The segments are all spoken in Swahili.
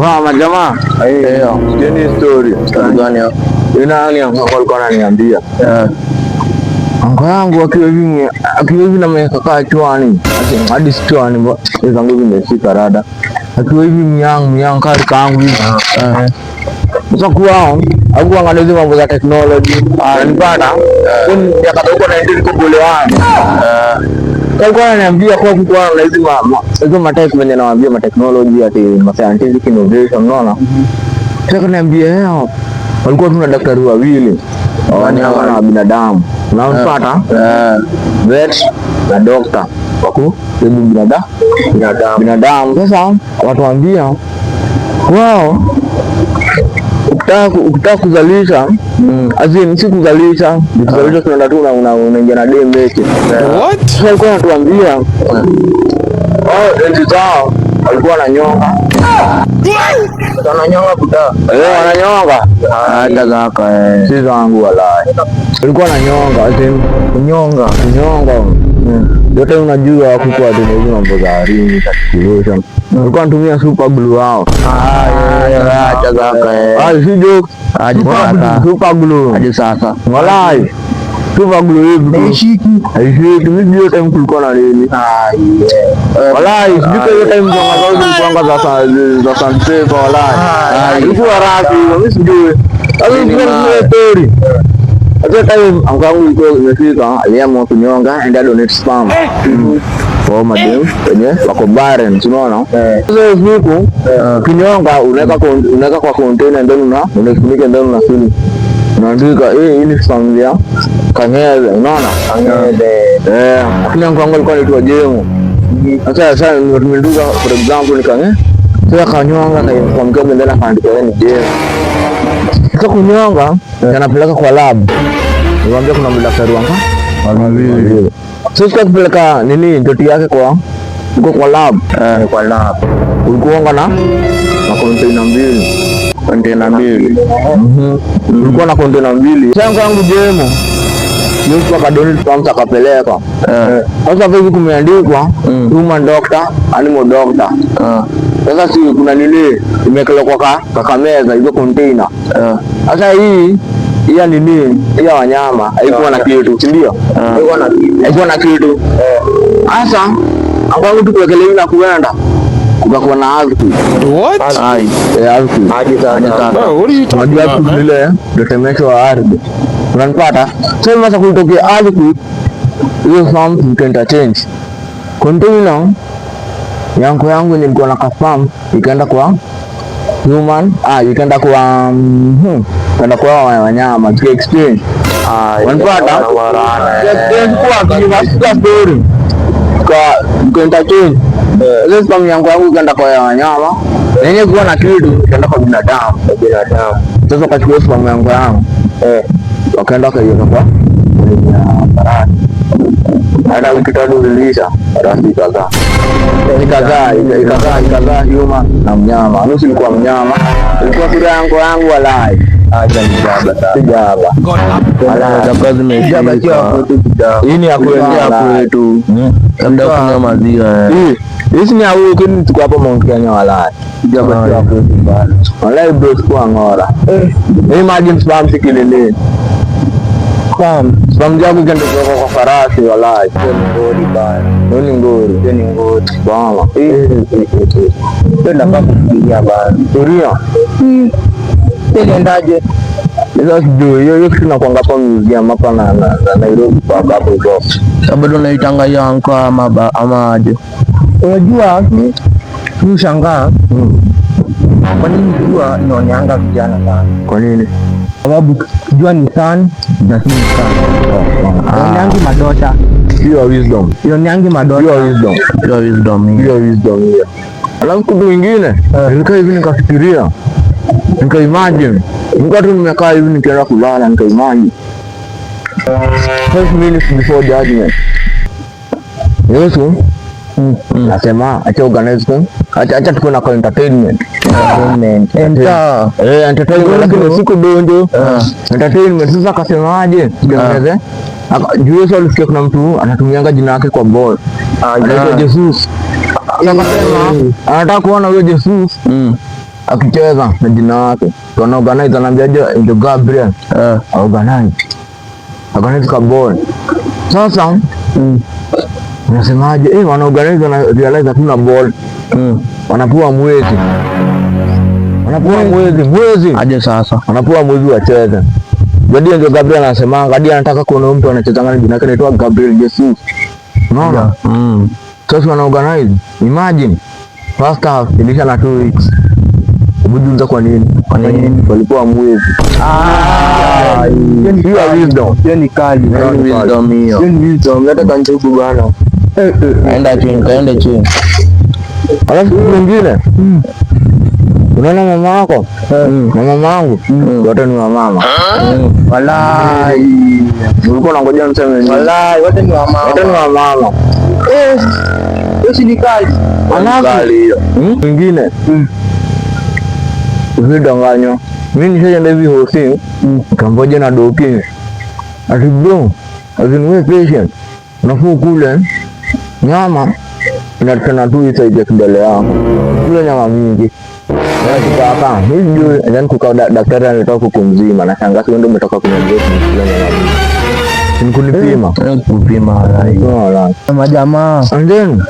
Wama jamaa. Ni story. Gani hapo? Nani alikuwa ananiambia? Ango yangu akiwa hivi na meka chwani. Hadi chwani zangu zimeshika rada. Akiwa hivi myang kari kangu hivi. Sasa kwao au angalia mambo za technology. Nipata. Kun yakatoka na ndio kubolewana. Alikuwa ananiambia kwa hizo matype mwenye anawaambia ma technology ati scientific innovation unaona. Sasa ananiambia walikuwa tuna daktari wawili wanyama na binadamu. Unampata? Vet na doctor. Wako hebu binadamu. Sasa watu waambia wao ukitaka kuzalisha azin si kuzalisha tunaenda tu unaingia na dem yake. What? Sasa alikuwa anatuambia enzi zao walikuwa wananyonga. Wananyonga buda. Wananyonga. Hata zaka si zangu wala. Walikuwa wananyonga azin kunyonga. Yote unajua hakukuwa tunajua mambo za rini calculation. Walikuwa wanatumia super glue hao. Acha zaka. Si joke. Aje sasa. Super glue. Aje sasa. Walai. Super glue hivi. Haishiki. Mimi hiyo time kulikuwa na nini? Walai, sijui hiyo time kwanga za sunset walai. Ilikuwa rapi, mimi sijui. Hapo story. At time ang kwangu iko imefika aliamua kunyonga and donate sperm kwa madem wenye wako barren tunaona. Sasa siku kinyonga unaweka kwa container ndio unafunika ndio unafili unaandika hii ni sperm ya Kang'ethe unaona Kang'ethe lakini ang kwangu alikuwa anaitwa Jemo. Sasa nimetunduka for example ni Kang'ethe sasa kanyonga kwa mkebe ndio anaandika ni Jemo. Sasa kunyonga yanapeleka kwa lab. Niwaambia kuna madaktari wangapi? Sasa kupeleka nini ndoti yake kwa lab. Kwa lab. Ulikuwa na container mbili. Ulikuwa na container mbili. Sasa kwangu Jemo. Ndio kwa donate sperm akapeleka. Sasa hivi kumeandikwa human doctor, animal doctor. Sasa si kuna nini imekelewa kwa kameza hizo container. Sasa hii ya nini ya wanyama haikuwa na kitu, si ndio? Haikuwa na kitu. Sasa ambao mtu kuwekelea na kuenda kukakuwa na ardhi. What? Ardhi. Aje sana. Unajua ile tetemeko wa ardhi. Unanipata? Sasa kulitokea ardhi hiyo farm interchange. Container yangu nilikuwa na kafam ikaenda kwa human ikaenda kwa wanyama to exchange wanapata kwa story kwa interchange. Sasa yangu ikaenda kwa wanyama yenyewe kuwa na kitu ikaenda kwa binadamu. Sasa kachukua sperm yangu wakaenda kwa hiyo kwa farasi. Hata ukitadululisha rasi ikakaa human na mnyama. Nusu ilikuwa mnyama. Ilikuwa sura yangu walai. Acha nijaba. Wala zakazi zimejaba hii ni ya kwetu. Labda kunywa maziwa. Hii ni ya wewe kwani tuko hapo Mount Kenya walai. Jaba kwa kwetu bana. Walai bro kwa ngora. Imagine sperm sikilele. Sperm yangu ikaenda kwa farasi walai. Ngori bana. Ni ngori. Bana. Tena baba kufikia bana. Turia. Tendaje? Sasa hiyo kitu kwanga hapa museum hapa na Nairobi kwa hapo hiyo. Sababu naitanga yanko ama aje. Unajua tunashangaa. Kwa nini jua inaonyanga vijana sana? Kwa nini? Sababu jua ni sun na si sun. Inaonyangi madota. Hiyo wisdom. Inaonyangi madota. Hiyo wisdom. Alafu kitu kingine, nilikaa hivi nikafikiria. Nika-imagine. Nilikuwa tu nimekaa hivi nikienda kulala nika-imagine. 5 minutes before judgment. Yesu nasema acha organize acha tuko na entertainment. Entertainment lakini siku donjo. Entertainment sasa akasemaje? Tuongeze. Juu Yesu alisikia kuna mtu anatumianga jina lake kwa ball. Anaitwa Jesus. Akasema anataka kuona huyo Jesus akicheza na jina yake. Tuna organize anaambia ndio Gabriel. Organize kabon. Sasa unasemaje? Wana organize na realize hatuna ball. Wanapewa mwezi. Mwezi. Aje sasa. Wanapewa mwezi wacheze. Jadi ndio Gabriel anasema hadi anataka kuona mtu anacheza ngani jina yake anaitwa Gabriel Jesus. Unaona? Sasa wana organize. Imagine first half ilisha na 2 weeks. Ubujuza kwa nini? Walikuwa mwezi. Hiyo wisdom. Hiyo ni kali. Wisdom hiyo. Hiyo ni wisdom. Nataka njugu bwana. Kaenda chini. Alafu mwingine. Unaona mama wako? Na mama wangu wote ni wa mama. Wallahi. Ulikuwa unangoja niseme nini? Wallahi wote ni wa mama. Hiyo ni kali. Kali hiyo. Mwingine. Usidanganywa. Mimi nishaenda hivi hosi, Kamboja na doki. Ati bro, we patient. Unafuu kule nyama inatana tu isaidie kidole yako. Kule nyama mingi. Kaka, hivi ndio kukaa daktari anataka kukumzima na shangaa sio ndio umetoka kwenye gate kule nyama mingi. Kupima wala. Majamaa. And then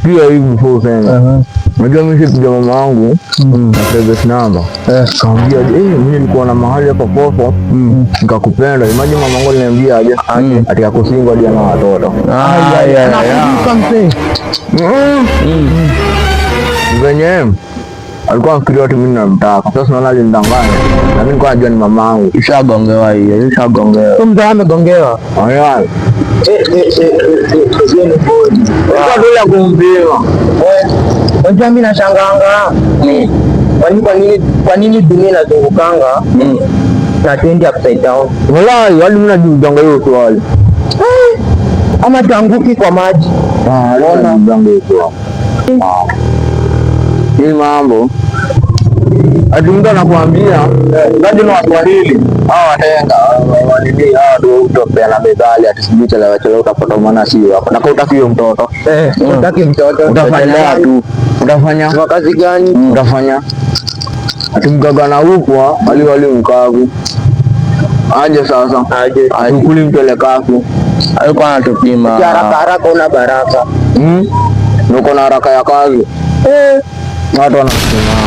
pia hivi before sana. Unajua mimi sikuja mama wangu na private number. Kaambia mimi nilikuwa na mahali hapa popo nikakupenda. Imagine mama wangu aliniambia aje ati akusingwa hadi na watoto. Venye alikuwa anafikiria ati mimi namtaka. Sasa naona alinidanganya. Na mimi nilikuwa najua ni mama wangu. Ishagongewa hiyo, ishagongewa. Mtu amegongewa. Haya. Ndio kumpima. Unajua mimi nashanganga. Kwa nini dunia inazungukanga? Na tendi upside down. Wallahi, wali mimi najua hiyo swali. Ama tanguki kwa maji. Unaona mjango hiyo. Hii mambo ati mtu anakuambia ngaje na Waswahili hao watenga wanini hao ndio utopeana medali ati sijui chelewa utapata maana sio hapo na utaki hiyo mtoto utaki mtoto utafanya tu utafanya kazi gani utafanya ati mgagana huko wali mkavu aje sasa atukuli mpelekafu alikuwa anatupima haraka una baraka uko na haraka ya kazi watu wanasema